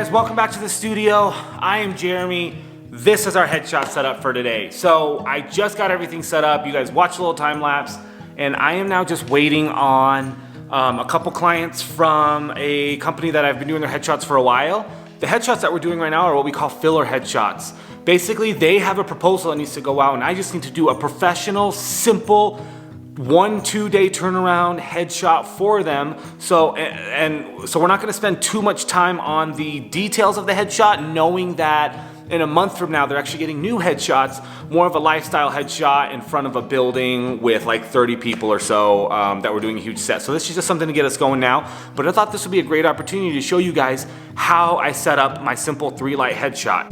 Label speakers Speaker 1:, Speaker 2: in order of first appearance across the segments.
Speaker 1: guys, welcome back to the studio. I am Jeremy. This is our headshot setup for today. So I just got everything set up. You guys watched a little time lapse, and I am now just waiting on a couple clients from a company that I've been doing their headshots for a while. The headshots that we're doing right now are what we call filler headshots. Basically, they have a proposal that needs to go out, and I just need to do a professional, simple, 1-2 day turnaround headshot for them. So we're not going to spend too much time on the details of the headshot, knowing that in a month from now they're actually getting new headshots, more of a lifestyle headshot in front of a building with like 30 people or so that we're doing a huge set. So this is just something to get us going now, but I thought this would be a great opportunity to show you guys how I set up my simple 3-light headshot.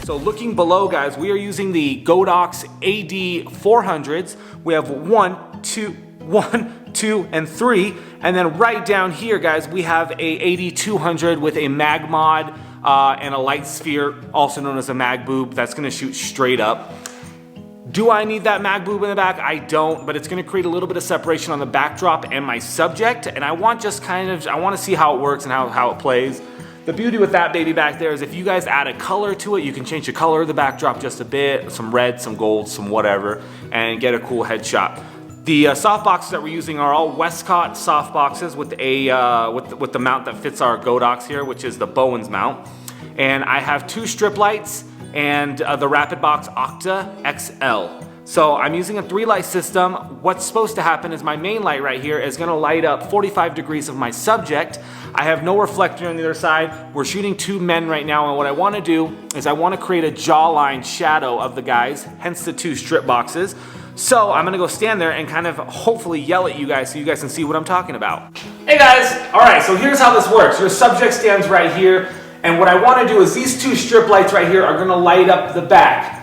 Speaker 1: So looking below, guys, we are using the Godox AD 400s. We have 1, 2, and 3. And then right down here, guys, we have a AD 200 with a mag mod and a light sphere, also known as a mag boob, that's gonna shoot straight up. Do I need that mag boob in the back? I don't, but it's gonna create a little bit of separation on the backdrop and my subject. And I want I wanna see how it works and how it plays. The beauty with that baby back there is if you guys add a color to it, you can change the color of the backdrop just a bit, some red, some gold, some whatever, and get a cool headshot. The soft boxes that we're using are all Westcott soft boxes with the mount that fits our Godox here, which is the Bowens mount. And I have 2 strip lights and the Rapid Box Octa XL. So I'm using a 3-light system. What's supposed to happen is my main light right here is gonna light up 45 degrees of my subject. I have no reflector on the other side. We're shooting 2 men right now, and what I wanna do is I wanna create a jawline shadow of the guys, hence the 2 strip boxes. So I'm gonna go stand there and kind of hopefully yell at you guys so you guys can see what I'm talking about. Hey guys, all right, so here's how this works. Your subject stands right here, and what I wanna do is these 2 strip lights right here are gonna light up the back.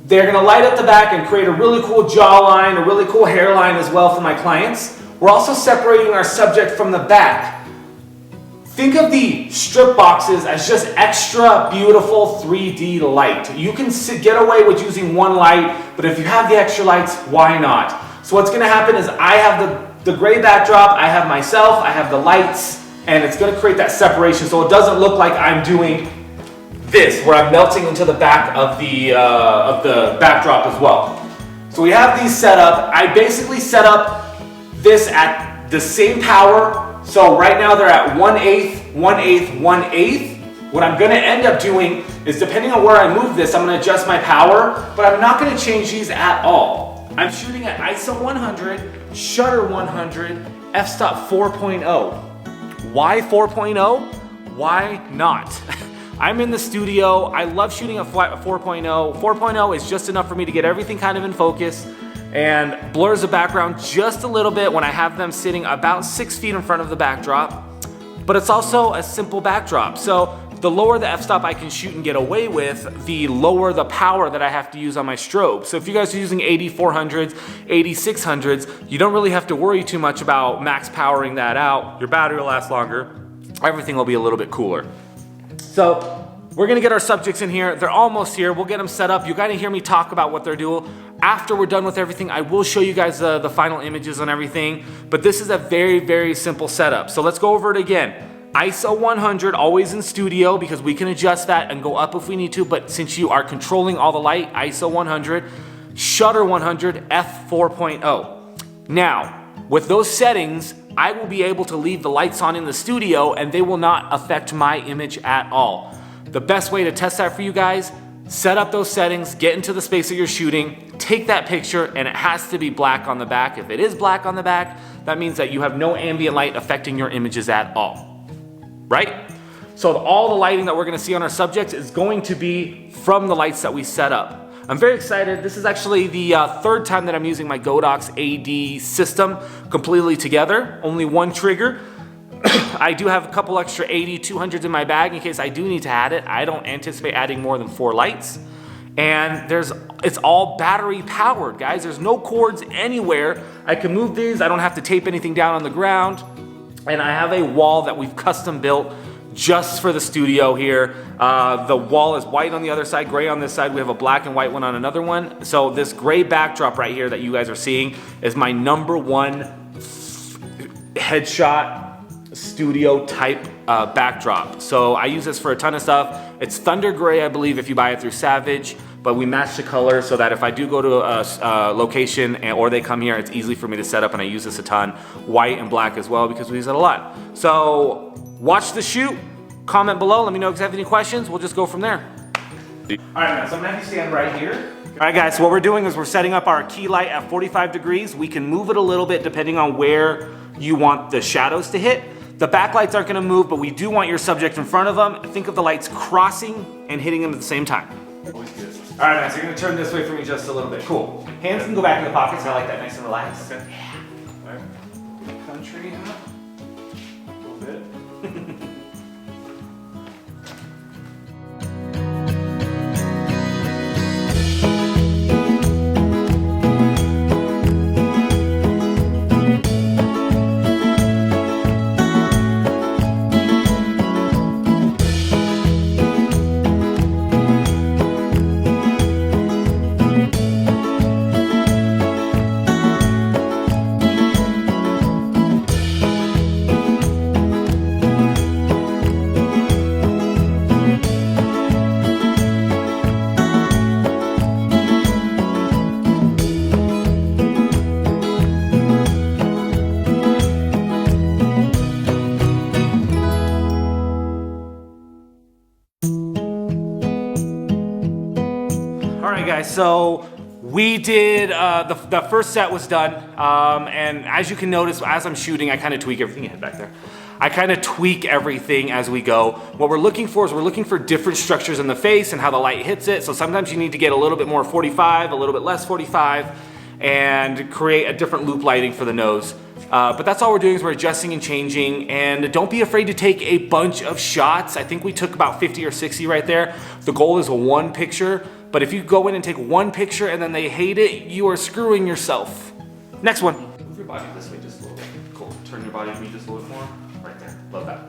Speaker 1: They're gonna light up the back and create a really cool jawline, a really cool hairline as well for my clients. We're also separating our subject from the back. Think of the strip boxes as just extra beautiful 3D light. You can get away with using 1 light, but if you have the extra lights, why not? So what's gonna happen is I have the gray backdrop, I have myself, I have the lights, and it's gonna create that separation so it doesn't look like I'm doing this, where I'm melting into the back of the backdrop as well. So we have these set up. I basically set up this at the same power. So right now they're at 1/8, 1/8, 1/8. What I'm gonna end up doing is, depending on where I move this, I'm gonna adjust my power, but I'm not gonna change these at all. I'm shooting at ISO 100, shutter 100, f-stop 4.0. Why 4.0? Why not? I'm in the studio. I love shooting at 4.0. 4.0 is just enough for me to get everything kind of in focus and blurs the background just a little bit when I have them sitting about 6 feet in front of the backdrop. But it's also a simple backdrop. So the lower the f-stop I can shoot and get away with, the lower the power that I have to use on my strobe. So if you guys are using 8400s, 8600s, you don't really have to worry too much about max powering that out. Your battery will last longer. Everything will be a little bit cooler. So we're gonna get our subjects in here. They're almost here. We'll get them set up. You gotta hear me talk about what they're doing. After we're done with everything, I will show you guys the final images and everything. But this is a very, very simple setup. So let's go over it again. ISO 100, always in studio, because we can adjust that and go up if we need to. But since you are controlling all the light, ISO 100, shutter 100, f4.0. Now, with those settings, I will be able to leave the lights on in the studio and they will not affect my image at all. The best way to test that for you guys, set up those settings, get into the space that you're shooting, take that picture, and it has to be black on the back. If it is black on the back, that means that you have no ambient light affecting your images at all, right? So all the lighting that we're gonna see on our subjects is going to be from the lights that we set up. I'm very excited. This is actually the 3rd time that I'm using my Godox AD system completely together. Only 1 trigger. I do have a couple extra 80-200s in my bag in case I do need to add it. I don't anticipate adding more than 4 lights. And it's all battery powered, guys. There's no cords anywhere. I can move these. I don't have to tape anything down on the ground. And I have a wall that we've custom built just for the studio here. The wall is white on the other side, gray on this side. We have a black and white one on another one. So this gray backdrop right here that you guys are seeing is my #1 headshot studio type backdrop. So I use this for a ton of stuff. It's thunder gray, I believe, if you buy it through Savage, but we match the color so that if I do go to a location or they come here, it's easy for me to set up, and I use this a ton. White and black as well because we use it a lot. So watch the shoot, comment below, let me know if you have any questions. We'll just go from there. All right, man, so I'm gonna have you stand right here. All right, guys, so what we're doing is we're setting up our key light at 45 degrees. We can move it a little bit depending on where you want the shadows to hit. The backlights aren't gonna move, but we do want your subject in front of them. Think of the lights crossing and hitting them at the same time. All right, man, so you're gonna turn this way for me just a little bit. Cool. Hands can go back in the pockets. I like that, nice and relaxed. Okay. Yeah. All right. Country, a little bit. Guys, so we did, the first set was done, and as you can notice, as I'm shooting, I kind of tweak everything. You head back there. I kind of tweak everything as we go. What we're looking for is we're looking for different structures in the face and how the light hits it. So sometimes you need to get a little bit more 45, a little bit less 45, and create a different loop lighting for the nose. But that's all we're doing is we're adjusting and changing, and don't be afraid to take a bunch of shots. I think we took about 50 or 60 right there. The goal is one picture. But if you go in and take one picture and then they hate it, you are screwing yourself. Next one. Move your body this way just a little bit. Cool. Turn your body to me just a little bit more. Right there. Love that.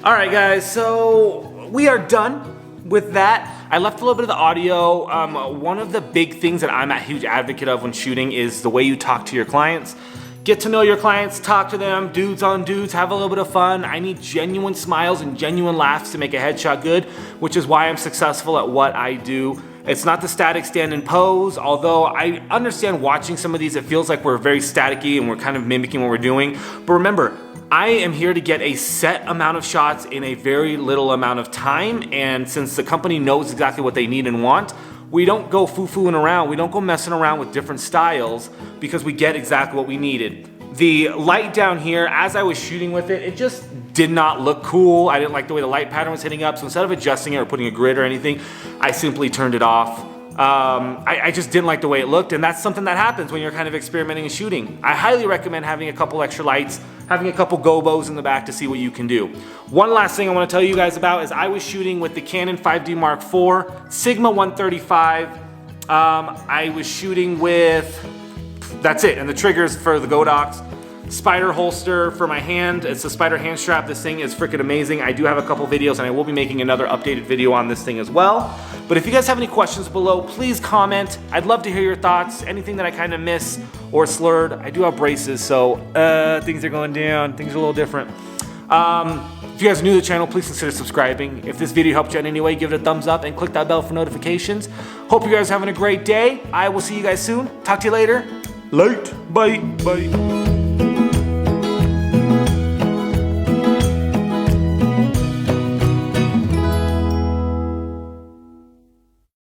Speaker 1: All right, guys, so we are done with that. I left a little bit of the audio. One of the big things that I'm a huge advocate of when shooting is the way you talk to your clients. Get to know your clients, talk to them, dudes on dudes, have a little bit of fun. I need genuine smiles and genuine laughs to make a headshot good, which is why I'm successful at what I do. It's not the static stand and pose, although I understand watching some of these, it feels like we're very staticky and we're kind of mimicking what we're doing. But remember, I am here to get a set amount of shots in a very little amount of time, and since the company knows exactly what they need and want, we don't go foo-fooing around, we don't go messing around with different styles because we get exactly what we needed. The light down here, as I was shooting with it, it just did not look cool. I didn't like the way the light pattern was hitting up, so instead of adjusting it or putting a grid or anything, I simply turned it off. I just didn't like the way it looked, and that's something that happens when you're kind of experimenting and shooting. I highly recommend having a couple extra lights, having a couple gobos in the back to see what you can do. One last thing I want to tell you guys about is I was shooting with the Canon 5D Mark IV, Sigma 135. I was shooting with, that's it, and the triggers for the Godox. Spider holster for my hand. It's a Spider hand strap. This thing is freaking amazing. I do have a couple videos and I will be making another updated video on this thing as well. But if you guys have any questions below, please comment. I'd love to hear your thoughts. Anything that I kind of miss or slurred. I do have braces, so things are going down. Things are a little different. If you guys are new to the channel, please consider subscribing. If this video helped you in any way, give it a thumbs up and click that bell for notifications. Hope you guys are having a great day. I will see you guys soon. Talk to you later. Late. Bye. Bye.